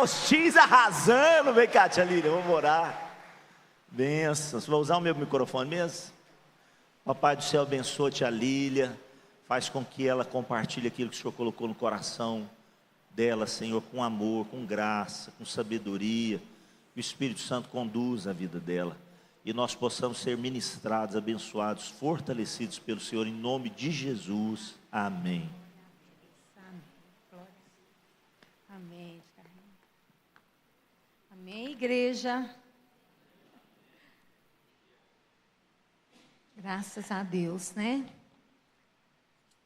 os teens arrasando. Vem cá, tia Lília, vamos orar. Bênçãos. Vou usar o meu microfone mesmo? Papai do céu, abençoa a tia Lília. Faz com que ela compartilhe aquilo que o Senhor colocou no coração dela, Senhor, com amor, com graça, com sabedoria. Que o Espírito Santo conduza a vida dela. E nós possamos ser ministrados, abençoados, fortalecidos pelo Senhor, em nome de Jesus. Amém. Amém. Amém, igreja. Graças a Deus, né?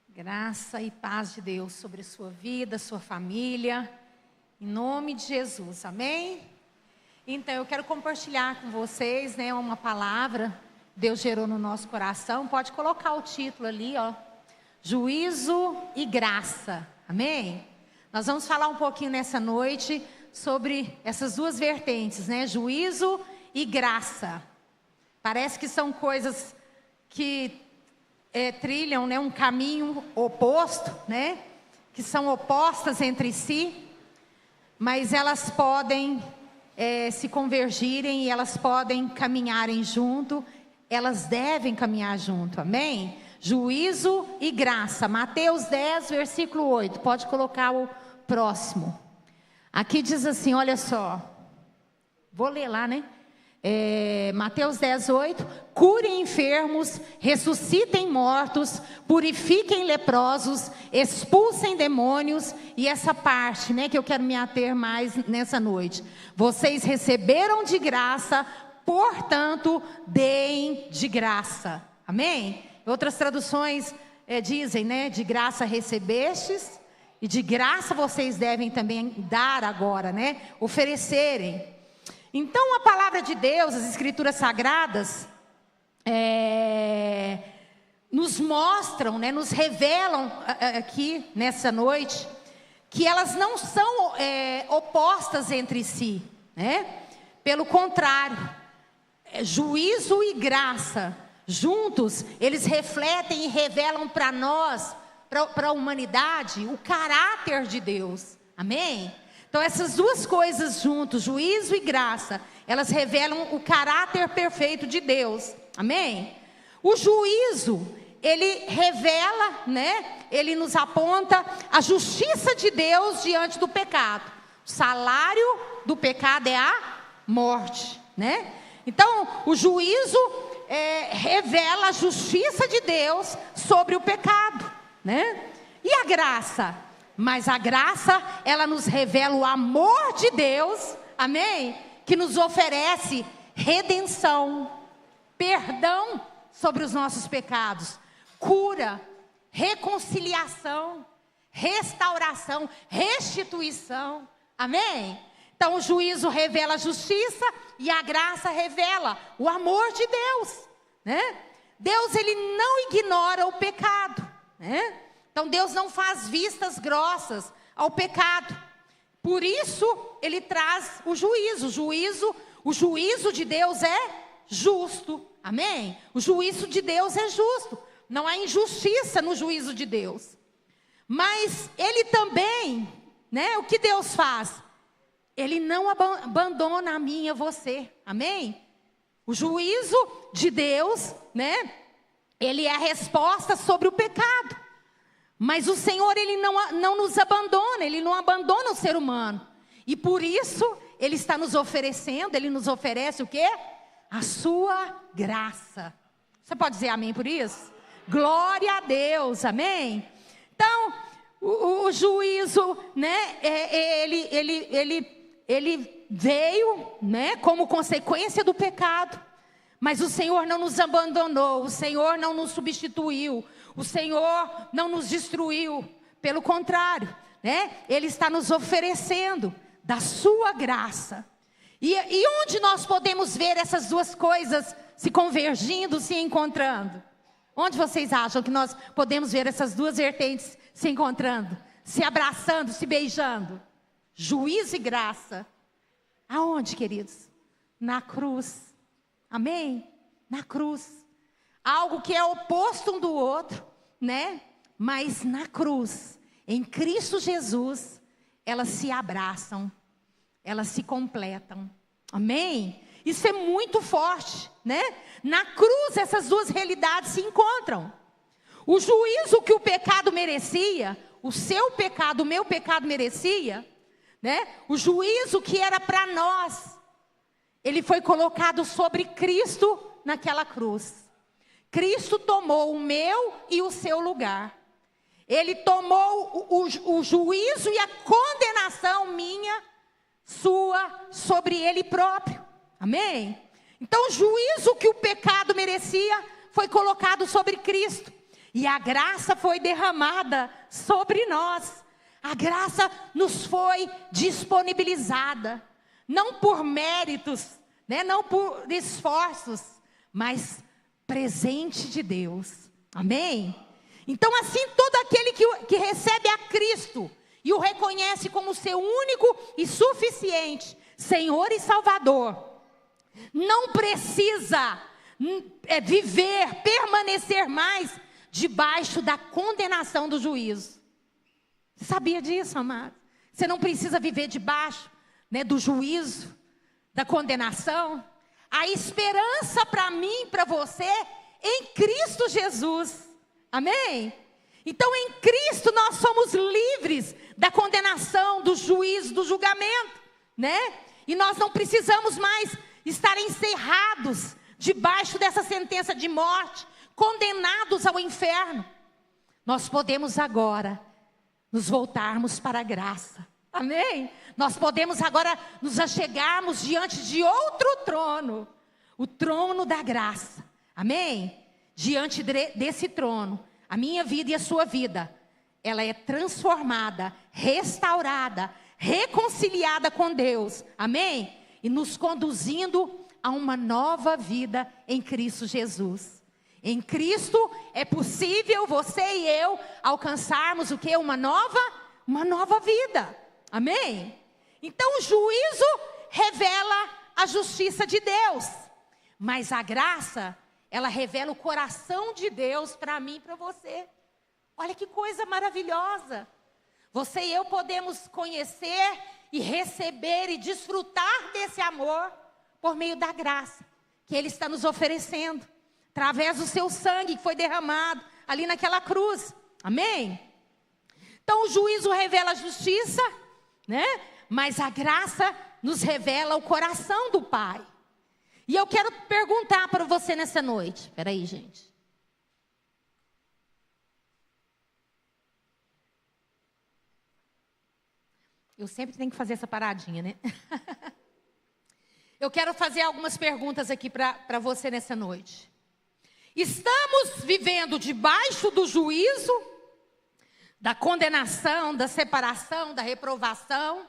Graça e paz de Deus sobre a sua vida, sua família, em nome de Jesus, amém? Então eu quero compartilhar com vocês, né, uma palavra, Deus gerou no nosso coração, pode colocar o título ali, ó, juízo e graça, amém? Nós vamos falar um pouquinho nessa noite sobre essas duas vertentes, né, juízo e graça. Parece que são coisas que trilham, né, um caminho oposto, né, que são opostas entre si, mas elas podem se convergirem e elas podem caminharem junto, elas devem caminhar junto, amém? Juízo e graça, Mateus 10, versículo 8, pode colocar o próximo. Aqui diz assim, olha só, vou ler lá, né? Mateus 10, 8, curem enfermos, ressuscitem mortos, purifiquem leprosos, expulsem demônios, e essa parte, né, que eu quero me ater mais nessa noite, vocês receberam de graça, portanto, deem de graça, amém? Outras traduções dizem, né, de graça recebestes, e de graça vocês devem também dar agora, né, oferecerem. Então a palavra de Deus, as escrituras sagradas, nos mostram, né, nos revelam aqui nessa noite, que elas não são opostas entre si, né? Pelo contrário, juízo e graça, juntos, eles refletem e revelam para nós, para a humanidade, o caráter de Deus, amém? Então essas duas coisas juntos, juízo e graça, elas revelam o caráter perfeito de Deus, amém? O juízo, ele revela, né? Ele nos aponta a justiça de Deus diante do pecado. O salário do pecado é a morte, né? Então o juízo revela a justiça de Deus sobre o pecado, né? E a graça? Mas a graça, ela nos revela o amor de Deus, amém? Que nos oferece redenção, perdão sobre os nossos pecados, cura, reconciliação, restauração, restituição, amém? Então o juízo revela a justiça e a graça revela o amor de Deus, né? Deus, ele não ignora o pecado, né? Então Deus não faz vistas grossas ao pecado. Por isso ele traz o juízo. O juízo de Deus é justo. Amém? O juízo de Deus é justo. Não há injustiça no juízo de Deus. Mas ele também, né, o que Deus faz? Ele não abandona a mim e a você. Amém? O juízo de Deus, né, ele é a resposta sobre o pecado. Mas o Senhor, ele não nos abandona, ele não abandona o ser humano. E por isso, ele está nos oferecendo, ele nos oferece o quê? A sua graça. Você pode dizer amém por isso? Glória a Deus, amém? Então, o juízo, né, ele veio, né, como consequência do pecado. Mas o Senhor não nos abandonou, o Senhor não nos substituiu, o Senhor não nos destruiu, pelo contrário, né? Ele está nos oferecendo da sua graça. E onde nós podemos ver essas duas coisas se convergindo, se encontrando? Onde vocês acham que nós podemos ver essas duas vertentes se encontrando, se abraçando, se beijando? Juízo e graça. Aonde, queridos? Na cruz. Amém? Na cruz. Algo que é oposto um do outro, né? Mas na cruz, em Cristo Jesus, elas se abraçam. elas se completam. Amém? Isso é muito forte, né? Na cruz essas duas realidades se encontram. O juízo que o pecado merecia, o seu pecado, o meu pecado merecia, né? O juízo que era para nós, ele foi colocado sobre Cristo naquela cruz. Cristo tomou o meu e o seu lugar. Ele tomou o juízo e a condenação minha, sua, sobre ele próprio. Amém? Então o juízo que o pecado merecia foi colocado sobre Cristo. E a graça foi derramada sobre nós. A graça nos foi disponibilizada. Não por méritos, né? Não por esforços, mas presente de Deus. Amém? Então assim, todo aquele que recebe a Cristo e o reconhece como seu único e suficiente Senhor e Salvador, não precisa permanecer mais debaixo da condenação do juízo. Você sabia disso, amado? Você não precisa viver debaixo, né, do juízo, da condenação. A esperança para mim e para você em Cristo Jesus. Amém? Então em Cristo nós somos livres da condenação, do juízo, do julgamento, né? E nós não precisamos mais estar encerrados debaixo dessa sentença de morte, condenados ao inferno. Nós podemos agora nos voltarmos para a graça. Amém? Nós podemos agora nos achegarmos diante de outro trono, o trono da graça. Amém? Diante desse trono, a minha vida e a sua vida, ela é transformada, restaurada, reconciliada com Deus. Amém? E nos conduzindo a uma nova vida em Cristo Jesus. Em Cristo é possível você e eu alcançarmos o que? Uma nova vida. Amém? Então o juízo revela a justiça de Deus. Mas a graça, ela revela o coração de Deus para mim e para você. Olha que coisa maravilhosa. Você e eu podemos conhecer e receber e desfrutar desse amor por meio da graça que Ele está nos oferecendo, através do seu sangue que foi derramado ali naquela cruz. Amém? Então o juízo revela a justiça, né? Mas a graça nos revela o coração do Pai. E eu quero perguntar para você nessa noite. Espera aí, gente. Eu sempre tenho que fazer essa paradinha, né? Eu quero fazer algumas perguntas aqui para você nessa noite. Estamos vivendo debaixo do juízo, da condenação, da separação, da reprovação,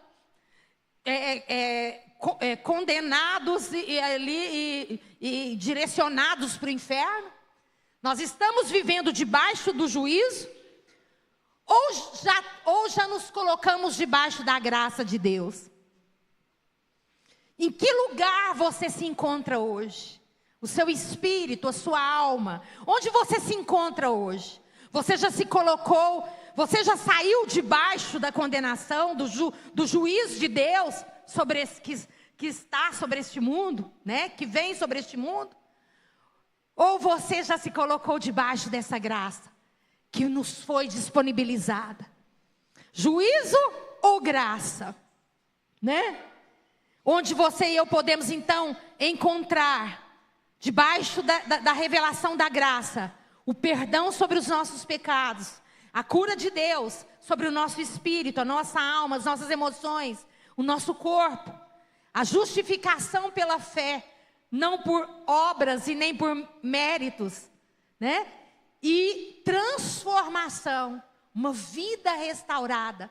condenados e direcionados para o inferno? Nós estamos vivendo debaixo do juízo? Ou já nos colocamos debaixo da graça de Deus? Em que lugar você se encontra hoje? O seu espírito, a sua alma. Onde você se encontra hoje? Você já se colocou, você já saiu debaixo da condenação, do juízo de Deus sobre que está sobre este mundo, né? Que vem sobre este mundo? Ou você já se colocou debaixo dessa graça que nos foi disponibilizada? Juízo ou graça, né? Onde você e eu podemos então encontrar, debaixo da revelação da graça, o perdão sobre os nossos pecados, a cura de Deus sobre o nosso espírito, a nossa alma, as nossas emoções, o nosso corpo, a justificação pela fé, não por obras e nem por méritos, né? E transformação, uma vida restaurada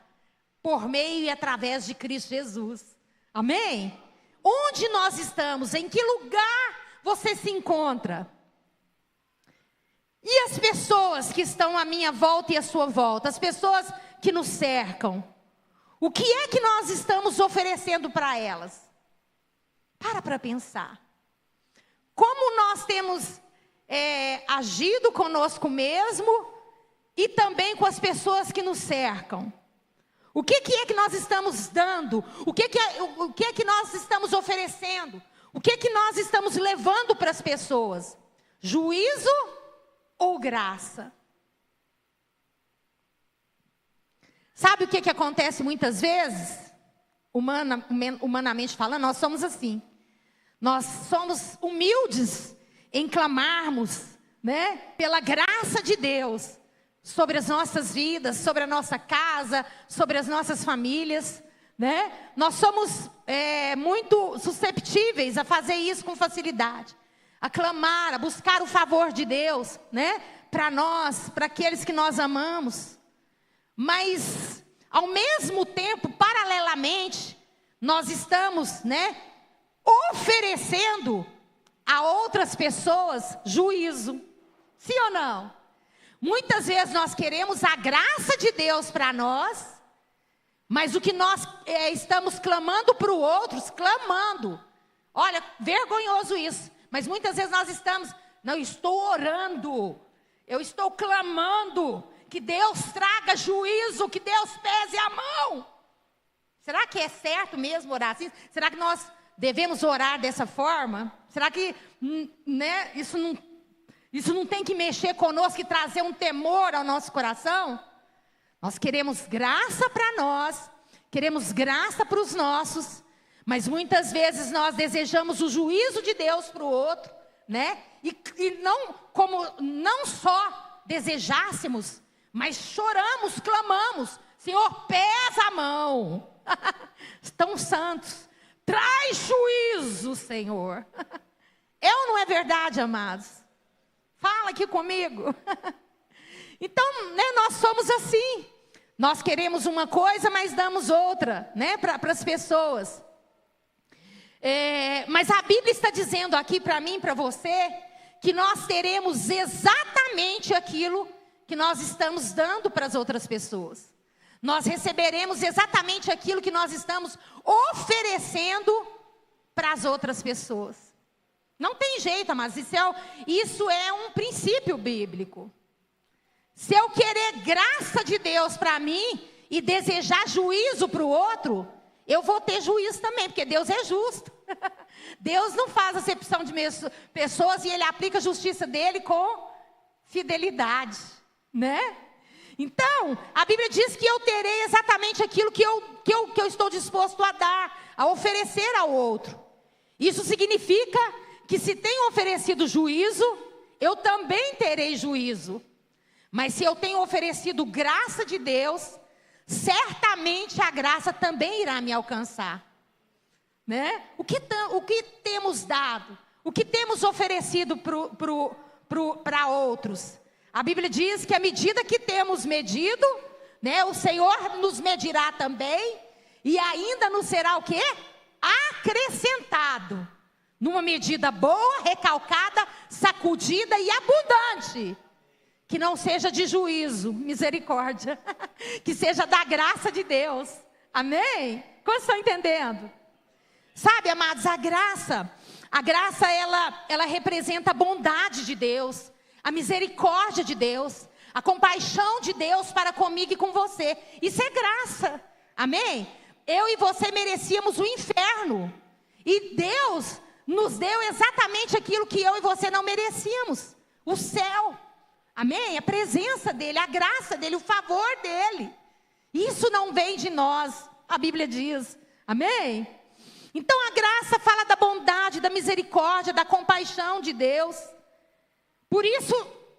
por meio e através de Cristo Jesus. Amém? Onde nós estamos? Em que lugar você se encontra? E as pessoas que estão à minha volta e à sua volta, as pessoas que nos cercam, o que é que nós estamos oferecendo para elas? Para pensar. Como nós temos agido conosco mesmo e também com as pessoas que nos cercam? O que é que nós estamos dando? O que é que nós estamos oferecendo? O que é que nós estamos levando para as pessoas? Juízo ou graça? Sabe o que acontece muitas vezes? Humanamente falando, nós somos assim. Nós somos humildes em clamarmos, né, pela graça de Deus sobre as nossas vidas, sobre a nossa casa, sobre as nossas famílias, né? Nós somos muito susceptíveis a fazer isso com facilidade, a clamar, a buscar o favor de Deus, né, para nós, para aqueles que nós amamos. Mas, ao mesmo tempo, paralelamente, nós estamos, né, oferecendo a outras pessoas juízo. Sim ou não? Muitas vezes nós queremos a graça de Deus para nós, mas o que nós estamos clamando para os outros, olha, vergonhoso isso, mas muitas vezes nós estamos, não, estou orando, eu estou clamando, que Deus traga juízo, que Deus pese a mão. Será que é certo mesmo orar assim? Será que nós devemos orar dessa forma? Será que, né, isso não tem que mexer conosco e trazer um temor ao nosso coração? Nós queremos graça para nós, queremos graça para os nossos, mas muitas vezes nós desejamos o juízo de Deus para o outro, né? E não só desejássemos, mas choramos, clamamos: Senhor, pesa a mão. Estão santos. Traz juízo, Senhor. É ou não é verdade, amados? Fala aqui comigo. Então, né, nós somos assim. Nós queremos uma coisa, mas damos outra, né, para as pessoas. Mas a Bíblia está dizendo aqui para mim, para você, que nós teremos exatamente aquilo que nós estamos dando para as outras pessoas. Nós receberemos exatamente aquilo que nós estamos oferecendo para as outras pessoas. Não tem jeito, mas isso é um princípio bíblico. Se eu querer graça de Deus para mim e desejar juízo para o outro, eu vou ter juízo também, porque Deus é justo. Deus não faz acepção de pessoas e Ele aplica a justiça dele com fidelidade, né? Então, a Bíblia diz que eu terei exatamente aquilo que eu estou disposto a dar, a oferecer ao outro. Isso significa que se tenho oferecido juízo, eu também terei juízo. Mas se eu tenho oferecido graça de Deus, certamente a graça também irá me alcançar. Né? O que temos dado? O que temos oferecido para outros? A Bíblia diz que à medida que temos medido, né, o Senhor nos medirá também, e ainda nos será o quê? Acrescentado. Numa medida boa, recalcada, sacudida e abundante. Que não seja de juízo, misericórdia. Que seja da graça de Deus. Amém? Como estão entendendo? Sabe, amados, a graça ela representa a bondade de Deus, a misericórdia de Deus, a compaixão de Deus para comigo e com você. Isso é graça. Amém? Eu e você merecíamos o inferno. E Deus nos deu exatamente aquilo que eu e você não merecíamos. O céu. Amém? A presença dEle, a graça dEle, o favor dEle. Isso não vem de nós, a Bíblia diz. Amém? Então a graça fala da bondade, da misericórdia, da compaixão de Deus. Por isso,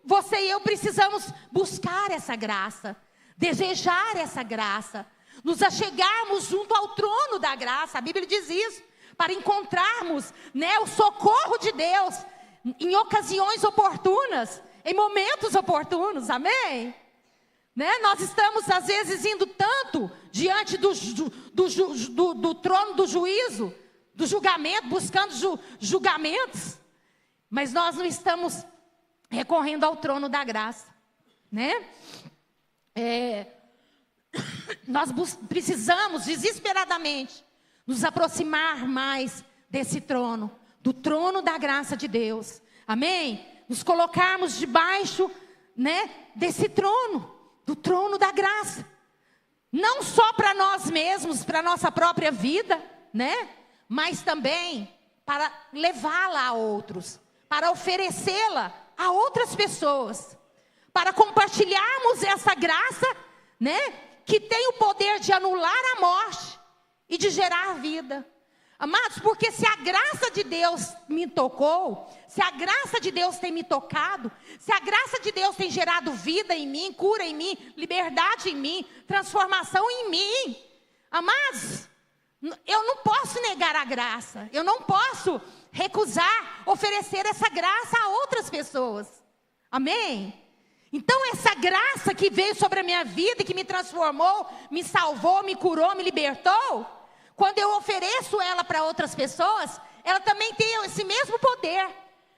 você e eu precisamos buscar essa graça, desejar essa graça, nos achegarmos junto ao trono da graça. A Bíblia diz isso, para encontrarmos, né, o socorro de Deus em ocasiões oportunas, em momentos oportunos, amém? Né? Nós estamos às vezes indo tanto diante do trono do juízo, do julgamento, buscando julgamentos, mas nós não estamos recorrendo ao trono da graça, né? Nós precisamos desesperadamente nos aproximar mais desse trono, do trono da graça de Deus, amém? Nos colocarmos debaixo, né, desse trono, do trono da graça. não só para nós mesmos, para a nossa própria vida, né? Mas também para levá-la a outros, para oferecê-la a outras pessoas, para compartilharmos essa graça, né? Que tem o poder de anular a morte e de gerar vida. Amados, porque se a graça de Deus me tocou, se a graça de Deus tem me tocado, se a graça de Deus tem gerado vida em mim, cura em mim, liberdade em mim, transformação em mim, amados, eu não posso negar a graça, eu não posso recusar oferecer essa graça a outras pessoas, amém? Então essa graça que veio sobre a minha vida, que me transformou, me salvou, me curou, me libertou, quando eu ofereço ela para outras pessoas, ela também tem esse mesmo poder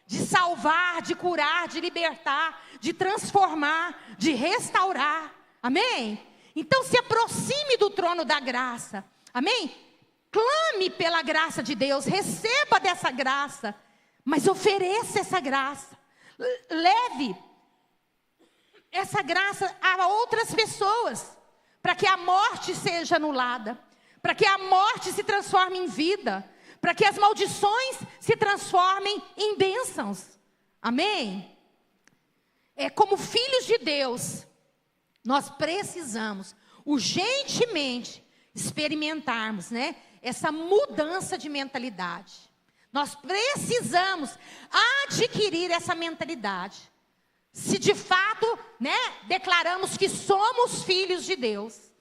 de salvar, de curar, de libertar, de transformar, de restaurar. Amém? Então se aproxime do trono da graça. Amém? Clame pela graça de Deus, receba dessa graça, mas ofereça essa graça. Leve essa graça a outras pessoas, para que a morte seja anulada, para que a morte se transforme em vida, para que as maldições se transformem em bênçãos. Amém? Como filhos de Deus, nós precisamos urgentemente experimentarmos, né, essa mudança de mentalidade. Nós precisamos adquirir essa mentalidade. Se de fato, né, declaramos que somos filhos de Deus.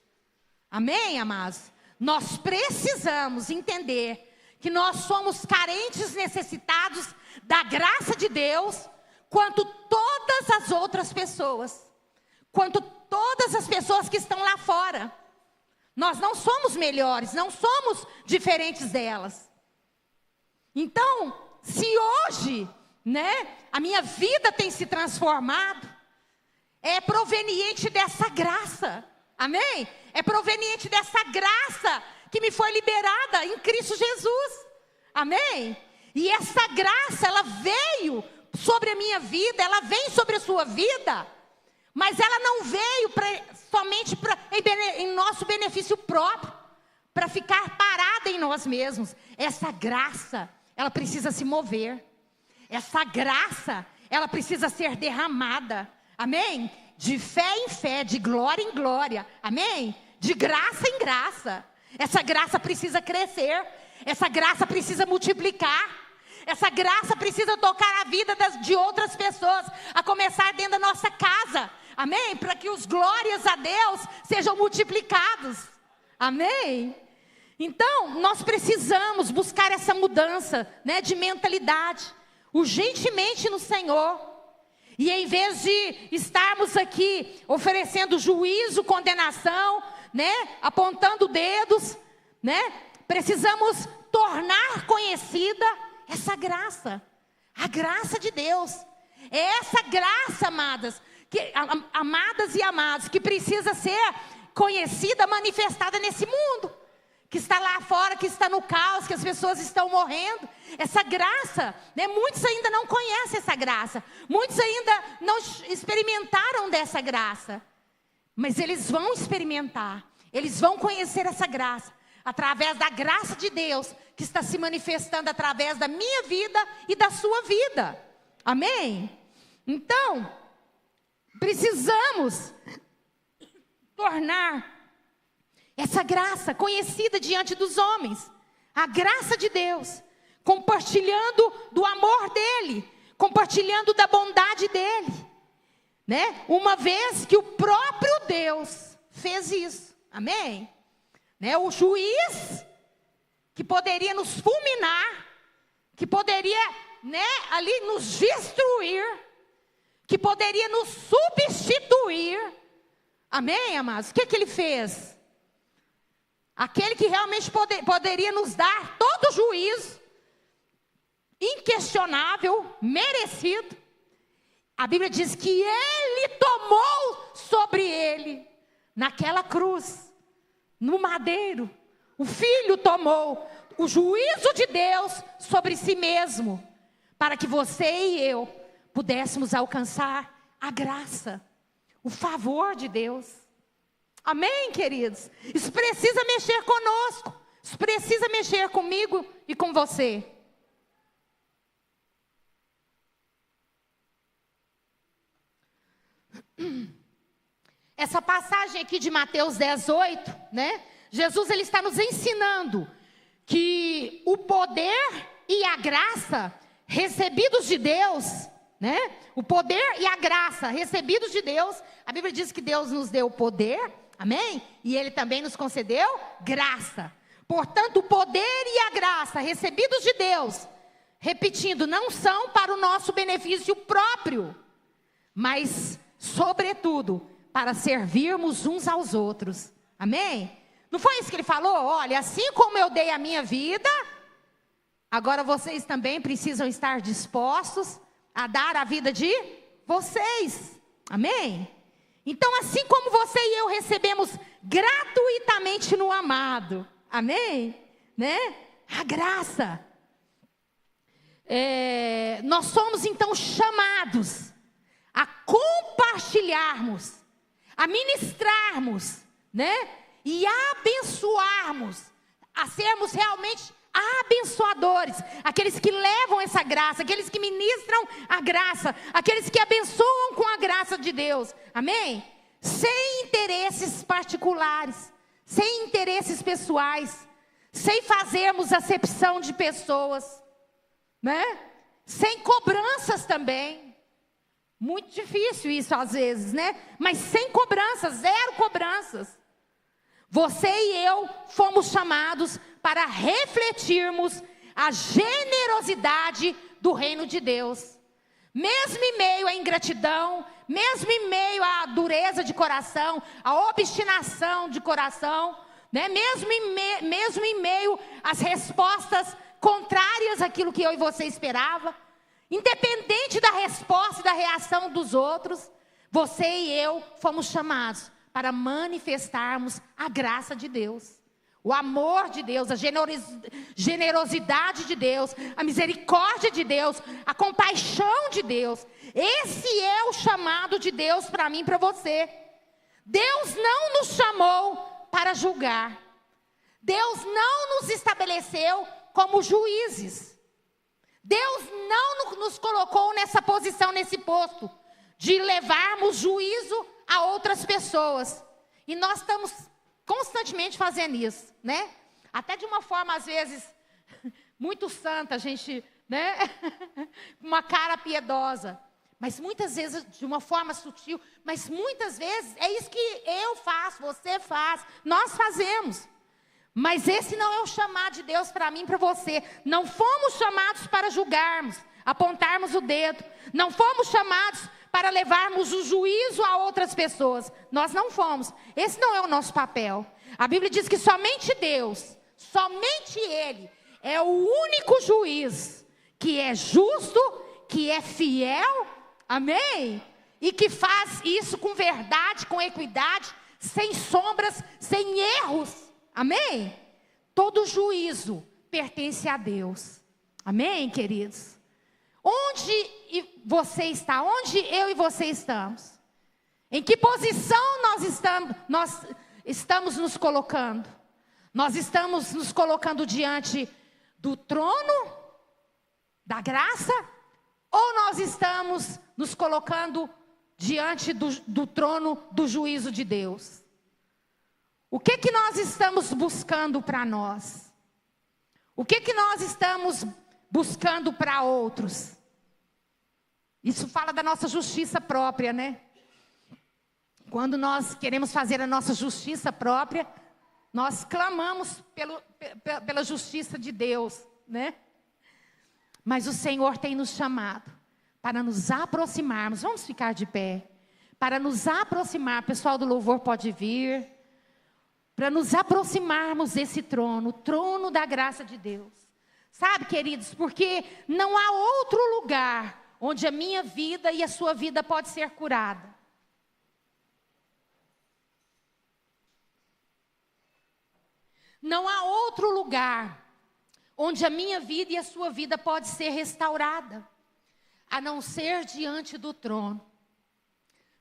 Amém, amados? Nós precisamos entender que nós somos carentes, necessitados da graça de Deus, quanto todas as outras pessoas, quanto todas as pessoas que estão lá fora. Nós não somos melhores, não somos diferentes delas. Então, se hoje, né, a minha vida tem se transformado, é proveniente dessa graça. Amém? É proveniente dessa graça que me foi liberada em Cristo Jesus. Amém? E essa graça, ela veio sobre a minha vida, ela vem sobre a sua vida, mas ela não veio somente em nosso benefício próprio, para ficar parada em nós mesmos. Essa graça, ela precisa se mover. Essa graça, ela precisa ser derramada. Amém? De fé em fé, de glória em glória, amém? De graça em graça. Essa graça precisa crescer, essa graça precisa multiplicar, essa graça precisa tocar a vida de outras pessoas, a começar dentro da nossa casa, amém? Para que os glórias a Deus sejam multiplicados, amém? Então, nós precisamos buscar essa mudança, né, de mentalidade, urgentemente no Senhor. E em vez de estarmos aqui oferecendo juízo, condenação, né, apontando dedos, né, precisamos tornar conhecida essa graça, a graça de Deus. É essa graça, amadas e amados, que precisa ser conhecida, manifestada nesse mundo, que está lá fora, que está no caos, que as pessoas estão morrendo. Essa graça, né? Muitos ainda não conhecem essa graça, muitos ainda não experimentaram dessa graça, mas eles vão experimentar, eles vão conhecer essa graça, através da graça de Deus, que está se manifestando através da minha vida e da sua vida, amém? Então, precisamos tornar essa graça conhecida diante dos homens, a graça de Deus, compartilhando do amor dele, compartilhando da bondade dele, né? Uma vez que o próprio Deus fez isso, amém? Né? O juiz que poderia nos fulminar, que poderia, né, ali nos destruir, que poderia nos substituir, amém, amados? O que ele fez? Aquele que realmente poderia nos dar todo juízo, inquestionável, merecido. A Bíblia diz que Ele tomou sobre Ele, naquela cruz, no madeiro, o Filho tomou o juízo de Deus sobre si mesmo, para que você e eu pudéssemos alcançar a graça, o favor de Deus. Amém, queridos? Isso precisa mexer conosco. Isso precisa mexer comigo e com você. Essa passagem aqui de Mateus 10:8, né? Jesus ele está nos ensinando que o poder e a graça recebidos de Deus, né? O poder e a graça recebidos de Deus, a Bíblia diz que Deus nos deu o poder, amém? E Ele também nos concedeu graça. Portanto, o poder e a graça recebidos de Deus, repetindo, não são para o nosso benefício próprio, mas, sobretudo, para servirmos uns aos outros. Amém? Não foi isso que ele falou? Olha, assim como eu dei a minha vida, agora vocês também precisam estar dispostos a dar a vida de vocês. Amém? Então, assim como você e eu recebemos gratuitamente no amado, amém? Né? A graça. Nós somos então chamados a compartilharmos, a ministrarmos, né? E abençoarmos, a sermos realmente abençoadores, aqueles que levam essa graça, aqueles que ministram a graça, aqueles que abençoam com a graça de Deus, amém? Sem interesses particulares, sem interesses pessoais, sem fazermos acepção de pessoas, né? Sem cobranças também. Muito difícil isso às vezes, né? Mas sem cobranças, zero cobranças. Você e eu fomos chamados para refletirmos a generosidade do reino de Deus. Mesmo em meio à ingratidão, mesmo em meio à dureza de coração, à obstinação de coração, né? mesmo em meio às respostas contrárias àquilo que eu e você esperava, independente da resposta e da reação dos outros, você e eu fomos chamados para manifestarmos a graça de Deus, o amor de Deus, a generosidade de Deus, a misericórdia de Deus, a compaixão de Deus. Esse é o chamado de Deus para mim e para você. Deus não nos chamou para julgar. Deus não nos estabeleceu como juízes. Deus não nos colocou nessa posição, nesse posto, de levarmos juízo a outras pessoas. E nós estamos constantemente fazendo isso, né? Até de uma forma, às vezes, muito santa, a gente, né? Uma cara piedosa. Mas muitas vezes, de uma forma sutil, mas muitas vezes, é isso que eu faço, você faz, nós fazemos. Mas esse não é o chamado de Deus para mim e para você. Não fomos chamados para julgarmos, apontarmos o dedo. Não fomos chamados para levarmos o juízo a outras pessoas. Nós não fomos. Esse não é o nosso papel. A Bíblia diz que somente Deus, somente Ele, é o único juiz que é justo, que é fiel, amém? E que faz isso com verdade, com equidade, sem sombras, sem erros, amém? Todo juízo pertence a Deus, amém, queridos? Onde você está? Onde eu e você estamos? Em que posição nós estamos nos colocando? Nós estamos nos colocando diante do trono da graça? Ou nós estamos nos colocando diante do trono do juízo de Deus? O que nós estamos buscando para nós? O que nós estamos buscando para outros? Isso fala da nossa justiça própria, né? Quando nós queremos fazer a nossa justiça própria, nós clamamos pela justiça de Deus, né? Mas o Senhor tem nos chamado para nos aproximarmos. Vamos ficar de pé. Para nos aproximar, pessoal do louvor pode vir. Para nos aproximarmos desse trono, o trono da graça de Deus. Sabe, queridos, porque não há outro lugar onde a minha vida e a sua vida pode ser curada. Não há outro lugar onde a minha vida e a sua vida pode ser restaurada, a não ser diante do trono.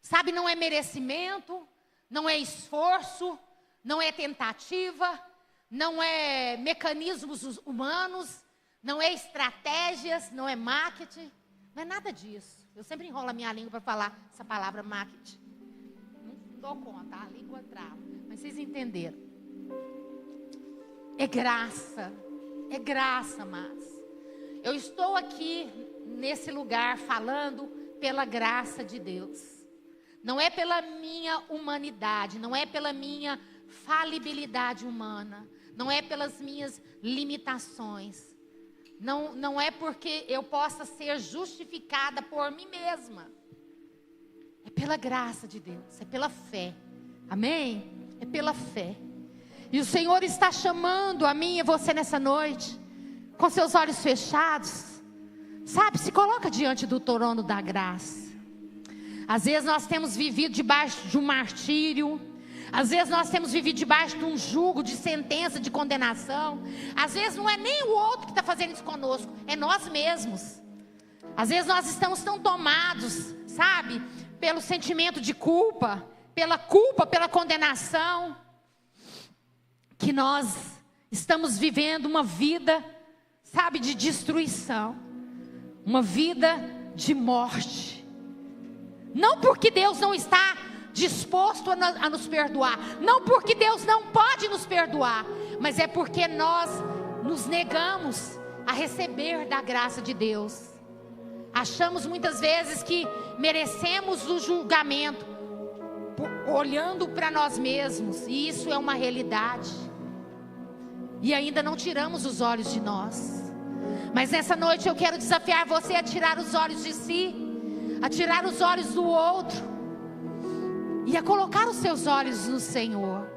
Sabe, não é merecimento, não é esforço, não é tentativa, não é mecanismos humanos, não é estratégias, não é marketing, não é nada disso. Eu sempre enrolo a minha língua para falar essa palavra marketing. Não dou conta, a língua trava, mas vocês entenderam. É graça, mas eu estou aqui nesse lugar falando pela graça de Deus. Não é pela minha humanidade, não é pela minha falibilidade humana, não é pelas minhas limitações. Não é porque eu possa ser justificada por mim mesma. É pela graça de Deus, é pela fé. Amém? É pela fé. E o Senhor está chamando a mim e você nessa noite, com seus olhos fechados. Sabe, se coloca diante do trono da graça. Às vezes nós temos vivido debaixo de um martírio. Às vezes nós temos vivido debaixo de um jugo, de sentença, de condenação. Às vezes não é nem o outro que está fazendo isso conosco, é nós mesmos. Às vezes nós estamos tão tomados, sabe, pelo sentimento de culpa, pela condenação, que nós estamos vivendo uma vida, sabe, de destruição, uma vida de morte. Não porque Deus não está disposto a nos perdoar, não porque Deus não pode nos perdoar, mas é porque nós nos negamos a receber da graça de Deus. Achamos muitas vezes que merecemos o julgamento, olhando para nós mesmos, e isso é uma realidade, e ainda não tiramos os olhos de nós. Mas nessa noite eu quero desafiar você a tirar os olhos de si, a tirar os olhos do outro, e a colocar os seus olhos no Senhor.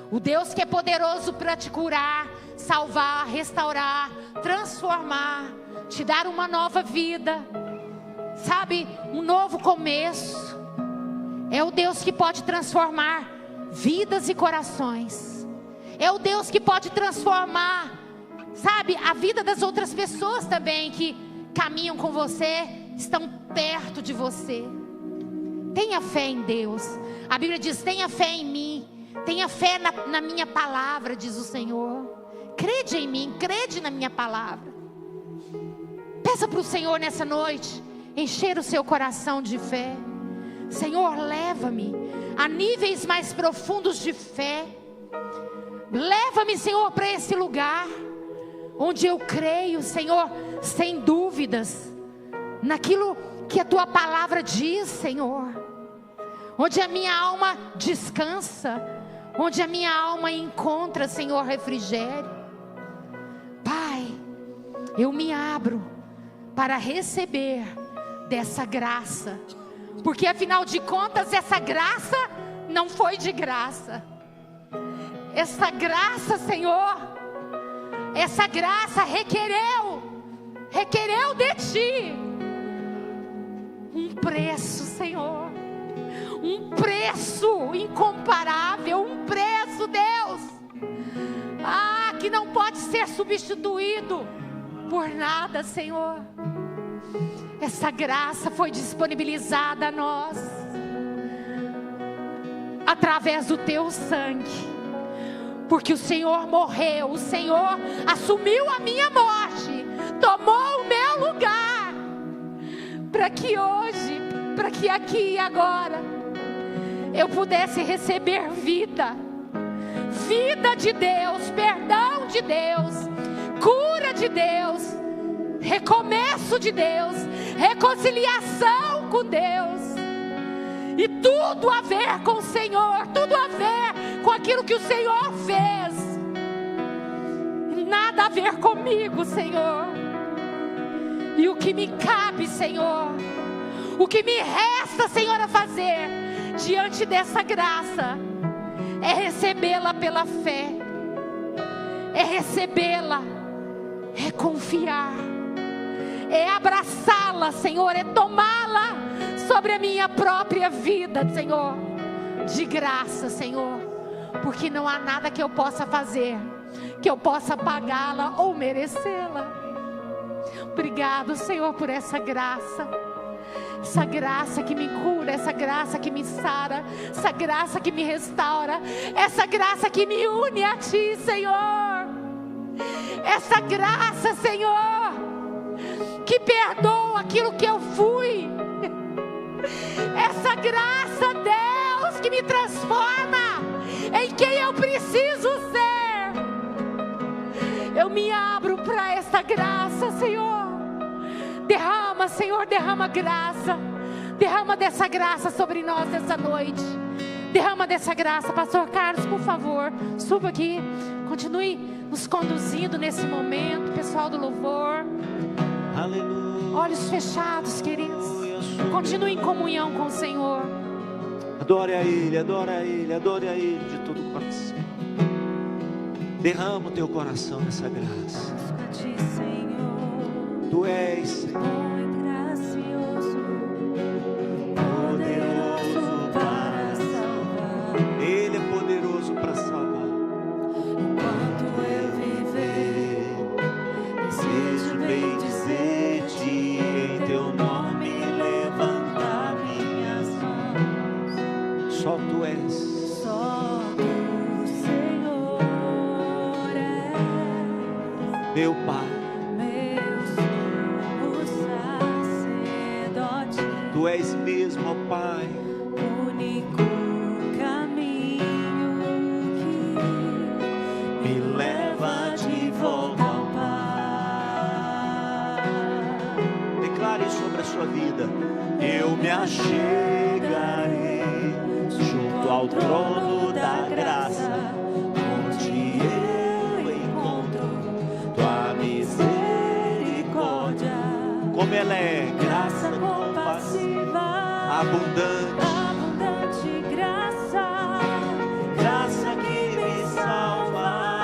O Deus que é poderoso para te curar, salvar, restaurar, transformar, te dar uma nova vida, sabe, um novo começo. É o Deus que pode transformar vidas e corações. É o Deus que pode transformar, sabe, a vida das outras pessoas também que caminham com você, estão perto de você. Tenha fé em Deus. A Bíblia diz: tenha fé em mim, tenha fé na minha palavra, diz o Senhor. Crede em mim, crede na minha palavra. Peça para o Senhor nessa noite encher o seu coração de fé. Senhor, leva-me a níveis mais profundos de fé. Leva-me, Senhor, para esse lugar onde eu creio, Senhor, sem dúvidas, naquilo que a Tua palavra diz, Senhor. Onde a minha alma descansa, onde a minha alma encontra, Senhor, refrigério. Pai, eu me abro para receber dessa graça, porque afinal de contas essa graça não foi de graça. Essa graça, Senhor, essa graça requereu de Ti um preço, Senhor, um preço incomparável, um preço, Deus, que não pode ser substituído por nada, Senhor. Essa graça foi disponibilizada a nós através do Teu sangue, porque o Senhor morreu, o Senhor assumiu a minha morte, tomou o meu lugar, para que hoje, para que aqui e agora eu pudesse receber vida de Deus, perdão de Deus, cura de Deus, recomeço de Deus, reconciliação com Deus, e tudo a ver com o Senhor, tudo a ver com aquilo que o Senhor fez, nada a ver comigo, Senhor. E o que me cabe, Senhor, o que me resta, Senhor, a fazer diante dessa graça é recebê-la pela fé, é recebê-la, é confiar, é abraçá-la, Senhor, é tomá-la sobre a minha própria vida, Senhor, de graça, Senhor, porque não há nada que eu possa fazer, que eu possa pagá-la ou merecê-la. Obrigado, Senhor, por essa graça. essa graça que me cura, essa graça que me sara, essa graça que me restaura, essa graça que me une a Ti, Senhor. Essa graça, Senhor, que perdoa aquilo que eu fui. Essa graça, Deus, que me transforma em quem eu preciso ser. Eu me abro para essa graça, Senhor. Derrama, Senhor, derrama graça. Derrama dessa graça sobre nós nessa noite. Derrama dessa graça. Pastor Carlos, por favor, suba aqui. Continue nos conduzindo nesse momento. Pessoal do louvor. Aleluia. Olhos fechados, queridos. Continue em comunhão com o Senhor. Adore a Ele, adore a Ele, adore a Ele de todo o coração. Derrama o teu coração nessa graça. Tu és, Senhor, gracioso, poderoso para salvar. Ele é poderoso para salvar. Enquanto eu viver, Desejo bem dizer-te, em teu nome levantar minhas mãos. Só tu és, só tu, Senhor, és meu Pai. meu sumo sacerdote, Tu és mesmo, ó Pai, único caminho que me leva de volta ao Pai. Declare sobre a sua vida. Eu me achegarei junto ao trono da graça, onde eu encontro tua misericórdia. Como ela é Graça compassiva, abundante, abundante graça, graça que me salva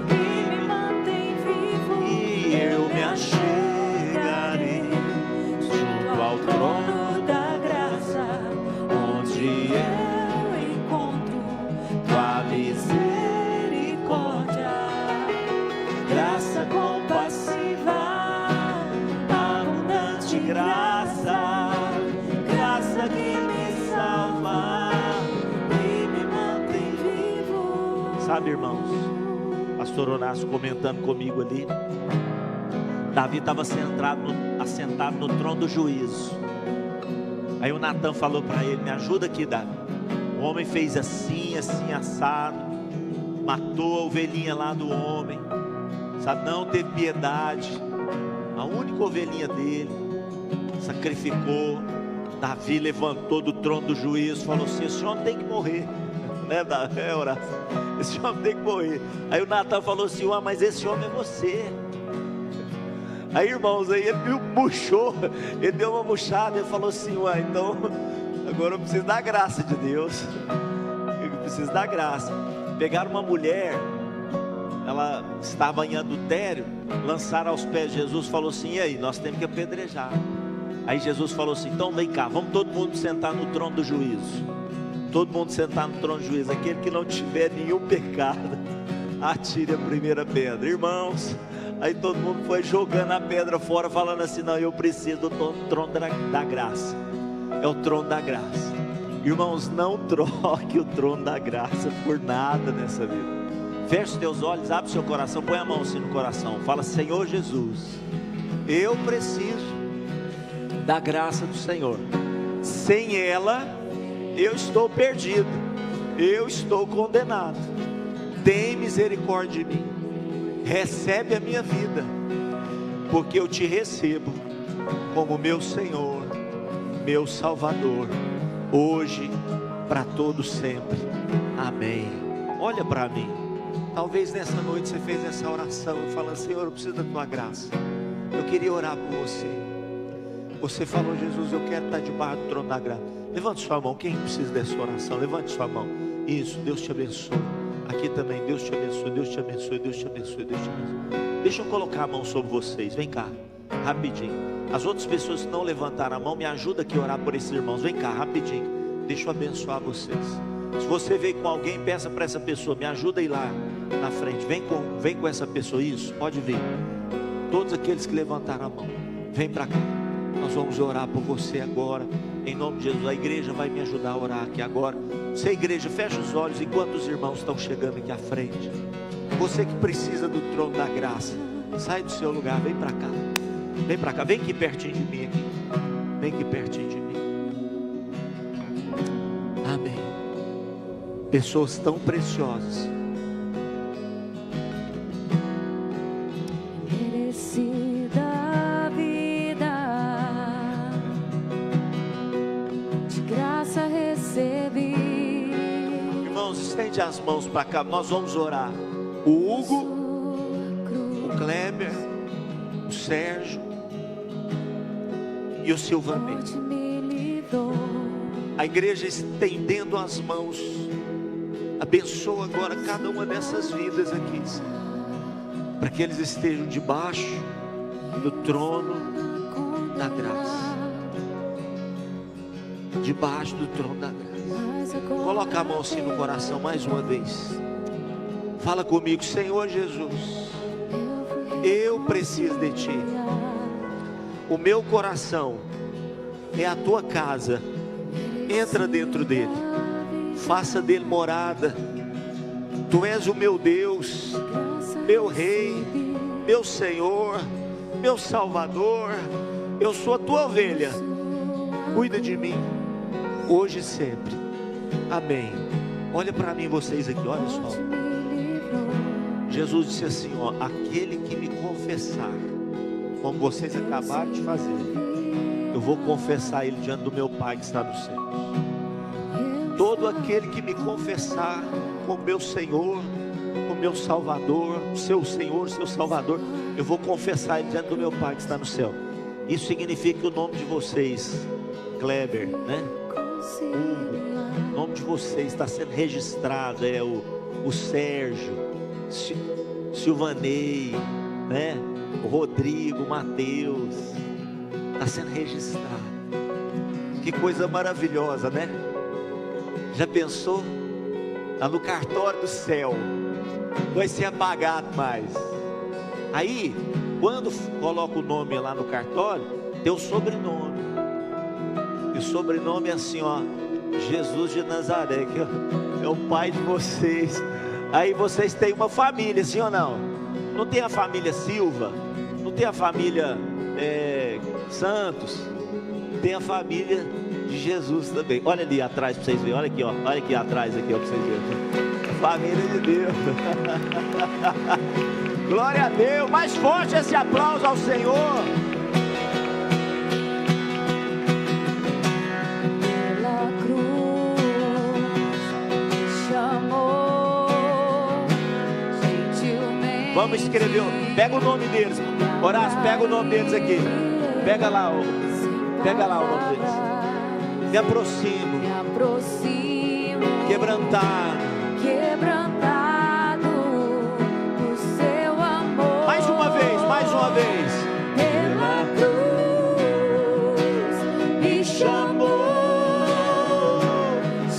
e me mantém vivo. e eu me achegarei junto ao trono da graça, onde eu encontro tua misericórdia, graça compassiva, abundante graça, graça que me salva e me mantém vivo. Sabe, irmãos, pastor Horácio comentando comigo ali, Davi estava assentado no trono do juízo. Aí o Natan falou para ele: me ajuda aqui, Davi. O homem fez assim, assim, assado, matou a ovelhinha lá do homem, sabe, não teve piedade, a única ovelhinha dele, sacrificou. Davi levantou do trono do juízo, falou assim: esse homem tem que morrer, né, Davi? Horácio, esse homem tem que morrer. Aí o Natan falou assim: ué, mas esse homem é você. Aí, irmãos, aí ele me murchou, ele deu uma murchada, ele falou assim: ué, então agora eu preciso da graça de Deus, eu preciso da graça. Pegaram uma mulher, ela estava em adultério, lançaram aos pés de Jesus, falou assim: e aí, nós temos que apedrejar. Aí Jesus falou assim: então vem cá, vamos todo mundo sentar no trono do juízo. Todo mundo sentar no trono do juízo. Aquele que não tiver nenhum pecado, atire a primeira pedra. Irmãos, aí todo mundo foi jogando a pedra fora, falando assim: não, eu preciso do trono da graça. É o trono da graça. Irmãos, não troque o trono da graça por nada nessa vida. Feche os teus olhos, abre seu coração, põe a mão assim no coração, fala: Senhor Jesus, eu preciso da graça do Senhor. Sem ela eu estou perdido, eu estou condenado. Tem misericórdia de mim, recebe a minha vida, porque eu te recebo como meu Senhor, meu Salvador, hoje, para todo sempre. Amém. Olha para mim. Talvez nessa noite você fez essa oração falando: Senhor, eu preciso da tua graça. Eu queria orar por você. Você falou: Jesus, eu quero estar debaixo do trono da graça. Levante sua mão. Quem precisa dessa oração? Levante sua mão. Isso, Deus te abençoe. Aqui também, Deus te abençoe, Deus te abençoe, Deus te abençoe, Deus te abençoe. Deixa eu colocar a mão sobre vocês. Vem cá, rapidinho. As outras pessoas que não levantaram a mão, me ajuda aqui a orar por esses irmãos. Vem cá, rapidinho. Deixa eu abençoar vocês. Se você veio com alguém, peça para essa pessoa: me ajuda a ir lá na frente. Vem com essa pessoa. Isso, pode vir. Todos aqueles que levantaram a mão, vem para cá. Nós vamos orar por você agora, em nome de Jesus. A igreja vai me ajudar a orar aqui agora. Você, igreja, fecha os olhos enquanto os irmãos estão chegando aqui à frente. Você que precisa do trono da graça, sai do seu lugar, vem para cá. Vem para cá, vem aqui pertinho de mim aqui. Vem aqui pertinho de mim. Amém. Pessoas tão preciosas. Merecida a vida, de graça recebi. Irmãos, estende as mãos para cá, nós vamos orar. O Hugo, o Kleber, o Sérgio e o Silvanei. A igreja estendendo as mãos. Abençoa agora cada uma dessas vidas aqui, para que eles estejam debaixo do trono da graça. Debaixo do trono da graça. Coloca a mão assim no coração mais uma vez. Fala comigo: Senhor Jesus, eu preciso de Ti. O meu coração é a Tua casa. Entra dentro dele, faça dele morada. Tu és o meu Deus, meu Rei, meu Senhor, meu Salvador. Eu sou a Tua ovelha. Cuida de mim, hoje e sempre. Amém. Olha para mim vocês aqui, olha só. Jesus disse assim, ó: aquele que me confessar, como vocês acabaram de fazer, eu vou confessar ele diante do meu Pai que está no céu. Todo aquele que me confessar como meu Senhor, como meu Salvador, seu Senhor, seu Salvador, eu vou confessar ele diante do meu Pai que está no céu. Isso significa que o nome de vocês, Kleber, né? O nome de vocês está sendo registrado. É o Sérgio, Silvanei, né? O Rodrigo, o Mateus, está sendo registrado. Que coisa maravilhosa, né? Já pensou? Está no cartório do céu, não vai ser apagado mais. Aí, quando coloca o nome lá no cartório, tem o sobrenome. E o sobrenome é assim, ó: Jesus de Nazaré, que é o pai de vocês. Aí vocês têm uma família, sim ou não? Não tem a família Silva, não tem a família Santos, tem a família de Jesus também. Olha ali atrás para vocês verem, olha aqui, ó, olha aqui atrás aqui, ó, para vocês verem. A família de Deus. Glória a Deus. Mais forte esse aplauso ao Senhor. Pela cruz chamou gentilmente. Vamos escrever, pega o nome deles. Horácio, pega o nome deles aqui. Pega lá o nome deles. Me aproximo, quebrantado do seu amor. mais uma vez. Pela cruz me chamou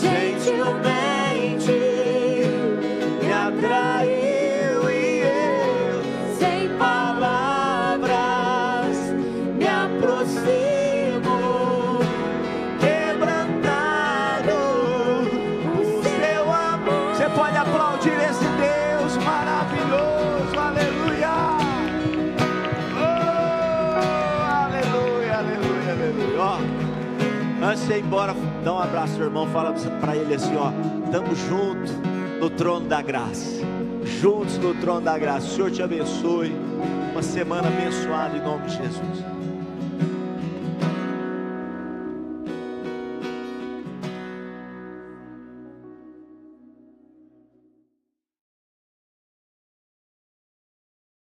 gentilmente, Me atraiu e eu, sem palavras, me aproximo, quebrantado o seu amor. Você pode aplaudir esse Deus maravilhoso, aleluia. Ó, antes de ir embora, dá um abraço ao irmão, fala para ele assim, ó: estamos juntos no trono da graça, juntos no trono da graça. O Senhor te abençoe, uma semana abençoada em nome de Jesus.